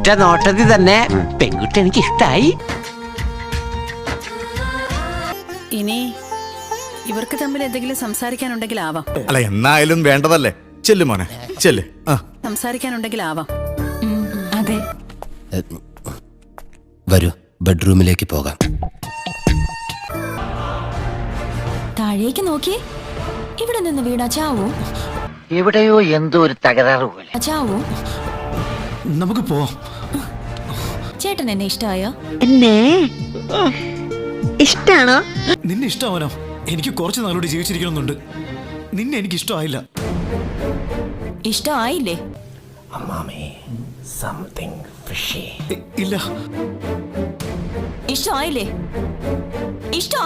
ഒറ്റ നോട്ടത്തിൽ തന്നെ പെൺകുട്ടി എനിക്ക് ഇഷ്ടായി. ഇനി ഇവർക്ക് തമ്മിൽ എന്തെങ്കിലും സംസാരിക്കാനുണ്ടെങ്കിൽ ആവാം. അല്ല എന്നായാലും വേണ്ടതല്ലേ. ചെല്ലു മോനെ ചെല്ല്. സംസാരിക്കാനുണ്ടെങ്കിൽ ആവാം. അതെ. വരൂ, ബെഡ്റൂമിലേക്ക് പോകാം. താഴേക്ക് നോക്കിയേ. ഇവിടെ നിന്ന് വീണാ ചാവൂ. എവിടെയോ എന്തോ ഒരു തകരാറ് പോലെ. ചാവൂ. നമുക്ക് പോവാം. ചേട്ടൻ എന്നെ ഇഷ്ടായോ? എന്നെ ഇഷ്ടാണോ? നിന്നെ ഇഷ്ടമാവനോ? എനിക്ക് കുറച്ച് നാളോട് ജീവിച്ചിരിക്കണമെന്നുണ്ട്. നിന്നെ എനിക്ക് ഇഷ്ടമായില്ല. ഇഷ്ടമായില്ലേ? ഇല്ല. ഇഷ്ടമായില്ലേ? ഇഷ്ടം